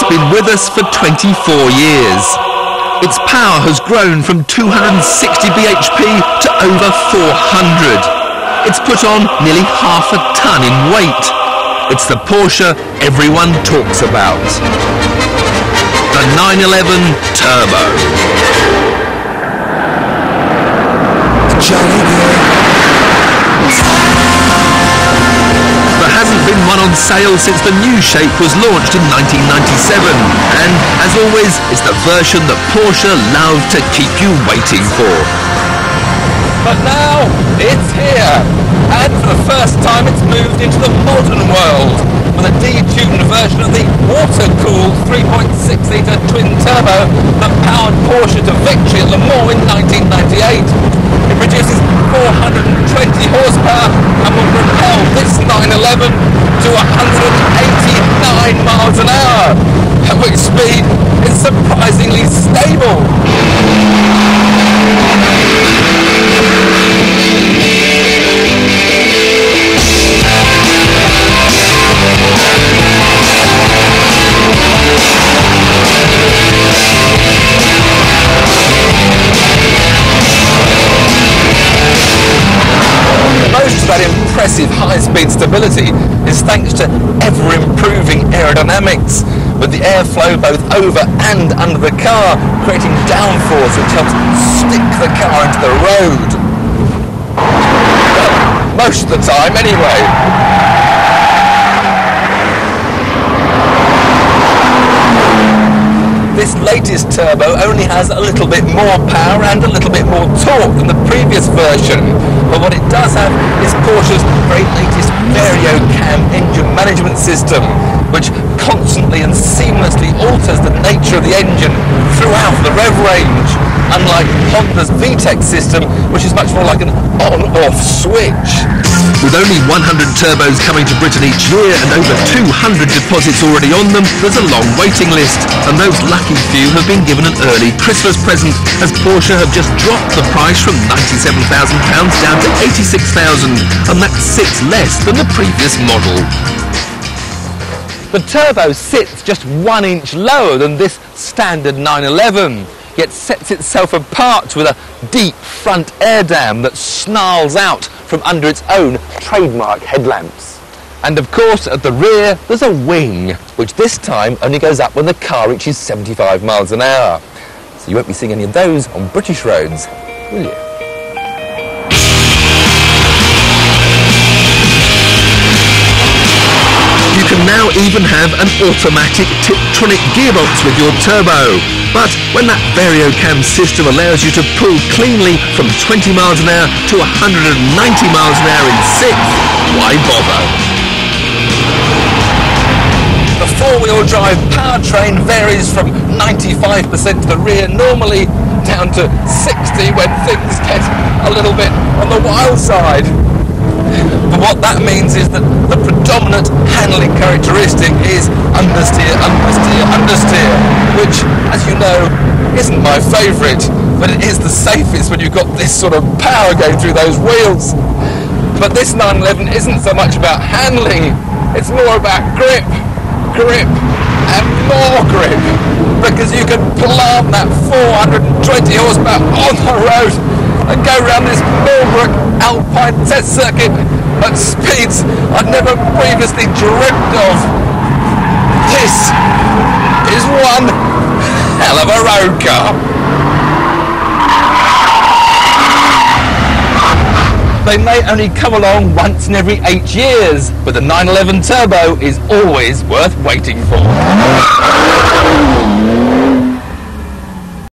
been with us for 24 years. Its power has grown from 260 bhp to over 400. It's put on nearly half a ton in weight. It's the Porsche everyone talks about. The 911 Turbo. There hasn't been one on sale since the new shape was launched in 1997, and as always, it's the version that Porsche love to keep you waiting for. But now it's here, and for the first time it's moved into the modern world with a detuned version of the water-cooled 3.6-litre twin-turbo that powered Porsche to victory at Le Mans in 1998. It produces 420 horsepower and will propel this 911 to 189 miles an hour, at which speed is surprisingly stable. Most of that impressive high-speed stability is thanks to ever-improving aerodynamics, with the airflow both over and under the car creating downforce which helps stick the car into the road. Well, most of the time anyway. This latest turbo only has a little bit more power and a little bit more torque than the previous version, but what it does have is Porsche's very latest VarioCam engine management system, which constantly and seamlessly alters the nature of the engine throughout the rev range, unlike Honda's VTEC system, which is much more like an on-off switch. With only 100 turbos coming to Britain each year and over 200 deposits already on them, there's a long waiting list, and those lucky few have been given an early Christmas present, as Porsche have just dropped the price from £97,000 down to £86,000, and that's 6 less than the previous model. The turbo sits just 1 inch lower than this standard 911, yet sets itself apart with a deep front air dam that snarls out from under its own trademark headlamps. And of course, at the rear, there's a wing, which this time only goes up when the car reaches 75 miles an hour. So you won't be seeing any of those on British roads, will you? You can now even have an automatic Tiptronic gearbox with your turbo. But when that VarioCam system allows you to pull cleanly from 20 miles an hour to 190 miles an hour in 6th, why bother? The four-wheel drive powertrain varies from 95% to the rear normally down to 60 when things get a little bit on the wild side. But what that means is that the predominant handling characteristic is understeer, understeer, understeer, which, as you know, isn't my favourite, but it is the safest when you've got this sort of power going through those wheels. But this 911 isn't so much about handling, it's more about grip, grip, and more grip, because you can plant that 420 horsepower on the road and go around this Millbrook Alpine test circuit at speeds I'd never previously dreamt of. This is one hell of a road car. They may only come along once in every 8 years, but the 911 Turbo is always worth waiting for.